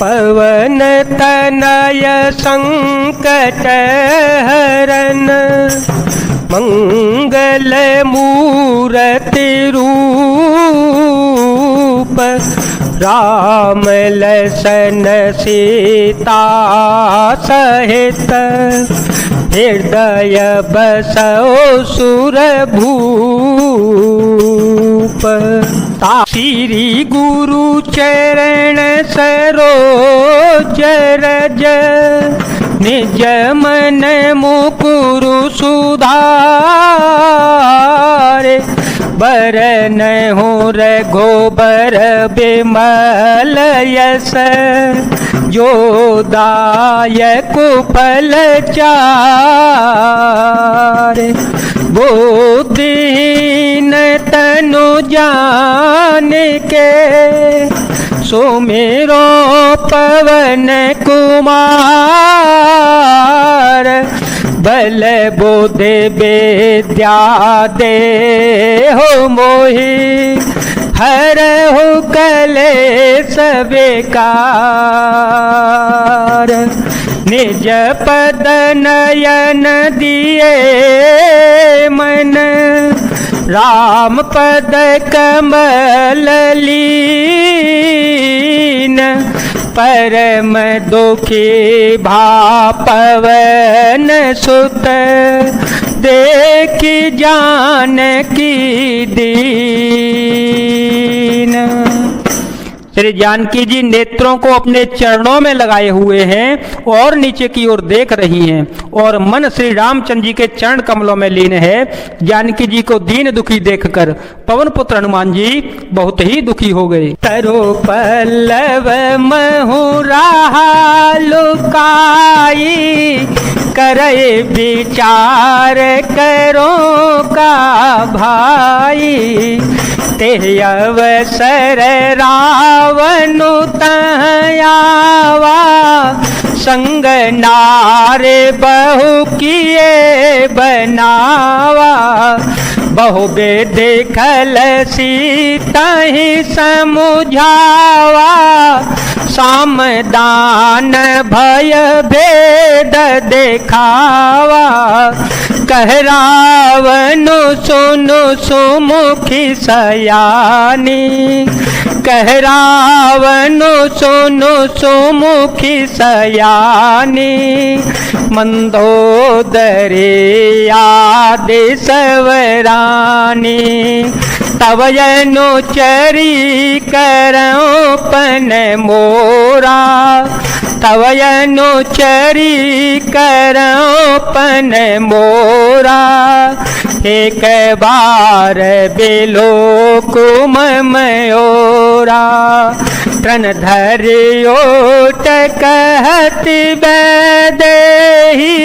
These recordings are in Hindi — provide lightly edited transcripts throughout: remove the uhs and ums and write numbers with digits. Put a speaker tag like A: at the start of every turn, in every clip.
A: पवन तनय संकट हरन मंगल मूर्ति रूप राम लसन सीता सहित हृदय बसो सुरभूप। श्री गुरु चरण सरोज रज निज मन मुकुरु सुधारे बरन हो रघुबर बिमल यस जो दायक फल चारे। बुद्धिहीन तनु जान के सुमिरो पवन कुमार बल बुद्धि विद्या दे हो मोहि हरहु कलेश बेकार। निज पद नयन दिए मन राम पद कमल लीन परम दुखी भापवन सुत देखी जानकी दीन। श्री जानकी जी नेत्रों को अपने चरणों में लगाए हुए हैं और नीचे की ओर देख रही हैं और मन श्री रामचंद्र जी के चरण कमलों में लीन है। जानकी जी को दीन दुखी देखकर पवन पुत्र हनुमान जी बहुत ही दुखी हो गए। तरो पल्लव महुरा लुकाई करे विचार करो का भाई। ते अवसर रावण तयावा संग नारे बहु किए बनावा। बहु बेदे खल सीता ही समुझावा सामदान भय भेद देखावा। कह रावण सुनु सुमुखी सयानी कह रावण सुनु सुमुखी सयानी। मंदोदरी आदि सवरानी तव अनुचरी करऊं पन मोरा। तव अनुचरी करऊं पन मोरा। एक बार बिलो कुम मयोरा। तन धरियो कहति बैदेही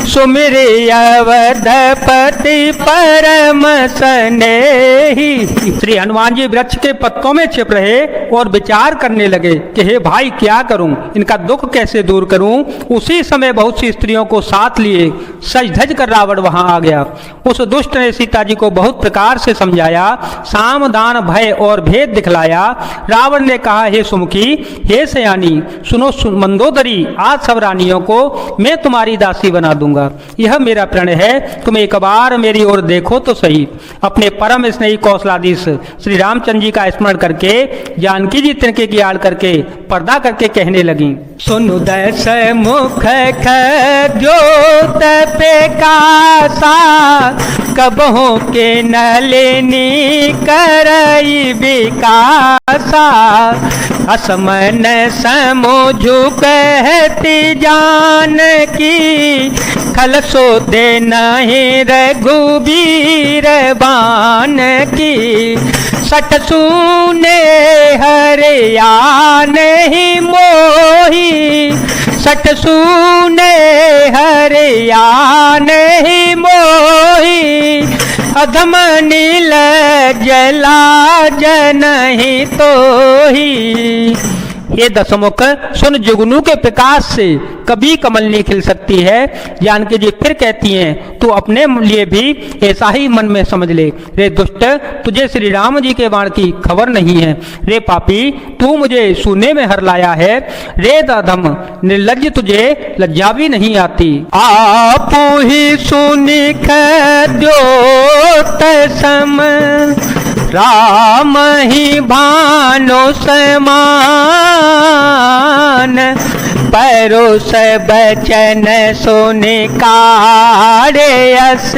A: सुमिरि अवधपति परम स्नेही। श्री हनुमान जी वृक्ष के पत्तों में छिप रहे और विचार करने लगे कि हे भाई क्या करूं, इनका दुख कैसे दूर करूं। उसी समय बहुत सी स्त्रियों को साथ लिए सज धज कर रावण वहां आ गया। उस दुष्ट ने सीता जी को बहुत प्रकार से समझाया, साम दान भय और भेद दिखलाया। रावण ने कहा, हे सुमुखी हे सयानी सुनो मंदोदरी, आज सब रानियों को मैं तुम्हारी दासी बना दूंगा। यह मेरा प्रण है, तुम एक बार मेरी ओर देखो तो सही। अपने परम स्नेही कौशलाधीश श्री रामचंद्र जी का स्मरण करके जानकी जी तिनके की आड़ करके पर्दा करके कहने लगी। सुनु दस मुख जोत पे कासा कबहू के नलिनी करई विकासा। असमन समझु कहती जानकी खल सो दे नहीं रघुबीर बान की। सठ सुने हरिया नहीं मोही सठ सुने हरिया नहीं मोही। अधम नील जला जनहि तो ही ये दशमुख सुन जुगनू के प्रकाश से कभी कमल नहीं खिल सकती है। जानकी जी फिर कहती हैं, तू अपने लिए भी ऐसा ही मन में समझ ले। रे दुष्ट, तुझे श्री राम जी के बाण की खबर नहीं है। रे पापी, तू मुझे सुनने में हर लाया है। रे दाधम निर्लज्ज, तुझे लज्जा भी नहीं आती। आप ही सुनी खद्यो सम राम ही भानो समान। परोस बचन सुनि कारे अस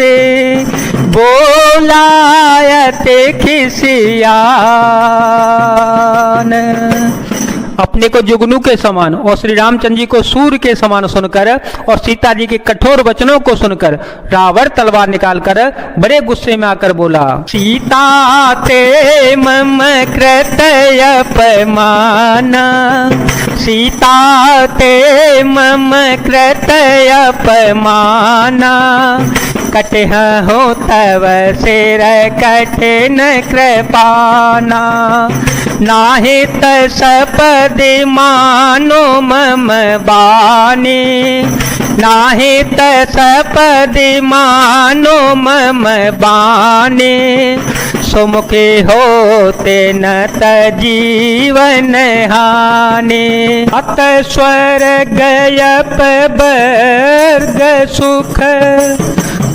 A: बोलायत खिसियान। अपने को जुगनू के समान और श्री रामचंद्र जी को सूर्य के समान सुनकर और सीता जी के कठोर वचनों को सुनकर रावण तलवार निकालकर बड़े गुस्से में आकर बोला, सीता ते मम कृत अपमान। सीता ते मम कृत अपमान। कटिह हो तव सिर कठिन कृपाना। नाहित सपद मानो मम बानी। नाहित सपद मानो मम बानी। सुमुखे होते न जीवन हानि। अत स्वर्ग वर्ग सुख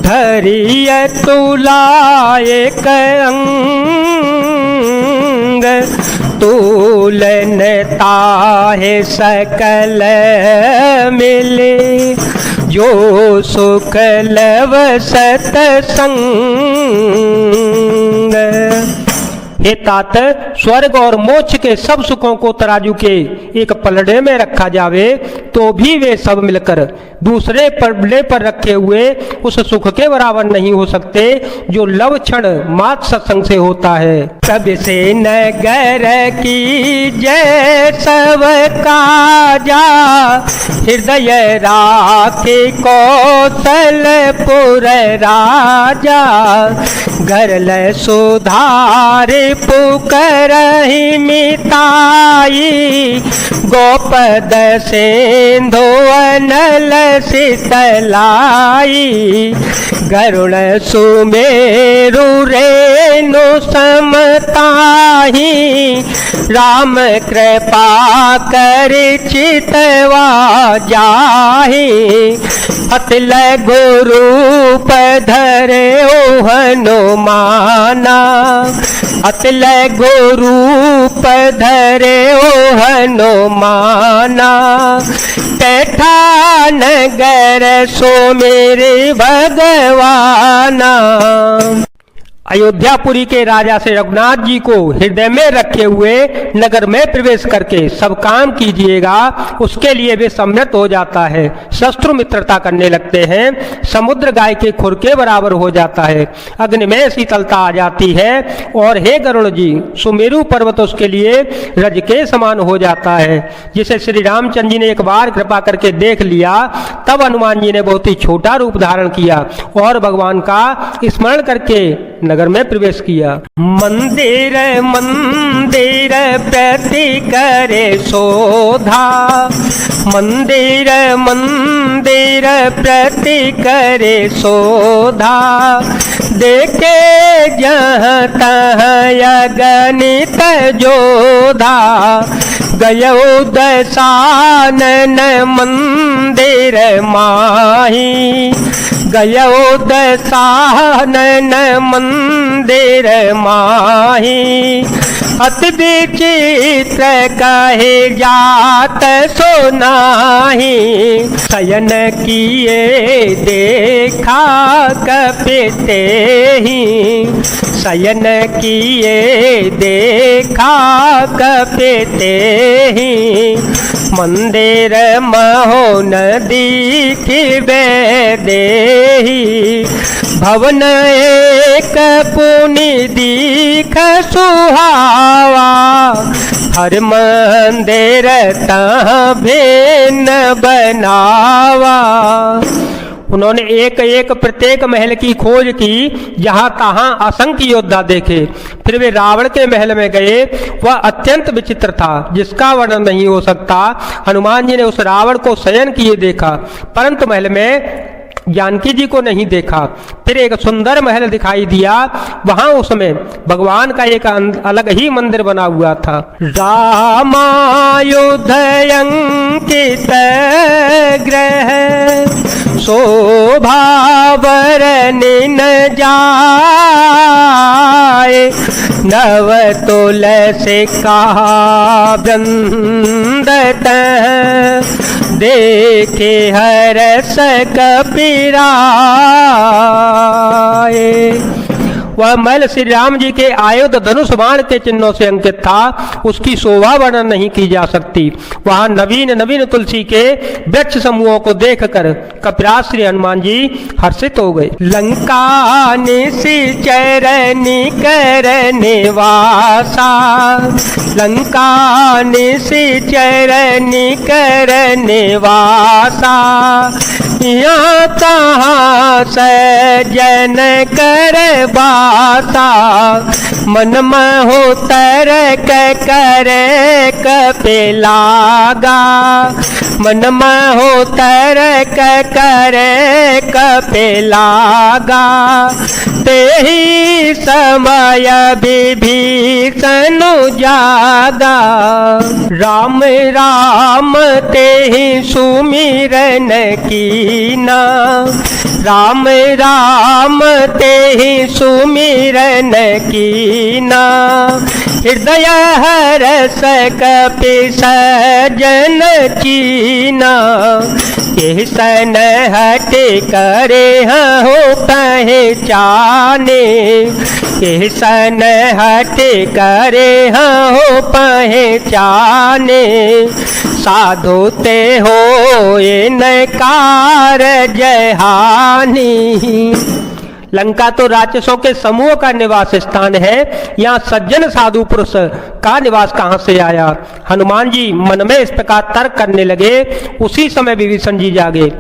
A: धरिय तुलाए अंग। तूलन ताहे सकल मिले जो सुख लव सतसंग। हे तात, स्वर्ग और मोक्ष के सब सुखों को तराजू के एक पलड़े में रखा जावे तो भी वे सब मिलकर दूसरे पलड़े पर रखे हुए उस सुख के बराबर नहीं हो सकते जो लव क्षण मात सत्संग से होता है। सब से नगर की जय सब काजा। हृदय राखे कौशलपुर राजा। गरल सुधार पुकरहि मिताई। गोपद सिंधु अनल शीतलाई। गरुण सुमेरु रेणु समताही। राम कृपा कर चितवा जाहि। अतिल गुरूप धरे हनुमाना। अतिल गुरूप धरे हनुमाना। कैठा नगर सो मेरे भगवाना। अयोध्यापुरी के राजा से रघुनाथ जी को हृदय में रखे हुए नगर में प्रवेश करके सब काम कीजिएगा। उसके लिए वे सम्मत हो जाता है। शत्रु मित्रता करने लगते हैं। समुद्र गाय के खुर के बराबर हो जाता है। अग्नि में शीतलता आ जाती है। और हे गरुण जी, सुमेरु पर्वत उसके लिए रज के समान हो जाता है। जिसे श्री रामचंद्र जी ने एक बार कृपा करके देख लिया, तब हनुमान जी ने बहुत ही छोटा रूप धारण किया और भगवान का स्मरण करके नगर में प्रवेश किया। मंदिर मंदिर प्रति करे शोधा। मंदिर मंदिर प्रति करे शोधा। देखे जहाँ तहाँ अगणित जोधा। गयो दशानन मंदिर माही। गयो दशानन मंदिर माही। अति विचित्र कहे जात सोनाही। शयन किए देखा कपिते ही। शयन किए देखा कपिते ही। मंदिर महो नदी देही। भवन एक पुनि दीख सुहावा। हर मंदिर तहाँ भिन्न बनावा। उन्होंने एक एक प्रत्येक महल की खोज की, जहां तहां असंख्य योद्धा देखे। फिर वे रावण के महल में गए। वह अत्यंत विचित्र था, जिसका वर्णन नहीं हो सकता। हनुमान जी ने उस रावण को शयन किए देखा, परंतु महल में जानकी जी को नहीं देखा। फिर एक सुंदर महल दिखाई दिया, वहां उसमें भगवान का एक अलग ही मंदिर बना हुआ था। रामायुध अंकित ग्रह शोभा वर्णिन जाए, नव तुलसी का वृंद देखे हरस कपिराए। वह महल श्री राम जी के आयुध धनुष बाण के चिन्हों से अंकित था, उसकी शोभा वर्णन नहीं की जा सकती। वहां नवीन नवीन तुलसी के वृक्ष समूहों को देखकर कपिराज श्री हनुमान जी हर्षित हो गए। लंका निश्चर निकर निवासा, लंका निश्चर निकर निवासा, यहाँ तहाँ सजन कर बासा, मन में हो तरक करे कपिलागा, मन में हो तरक करे कपिलागा, तेहि समय विभीषण जागा, राम राम तेहि सुमिरन कीना, राम राम तेहि सुमिरन कीना, हृदय हरस कपि सजन चीना, सन हट करे हो पहचाने, सन हट करे हो पहचाने, साधु ते हो नकार जहानी। लंका तो राक्षसों के समूह का निवास स्थान है, यहाँ सज्जन साधु पुरुष का निवास कहाँ से आया। हनुमान जी मन में इस प्रकार तर्क करने लगे। उसी समय विभीषण जी जागे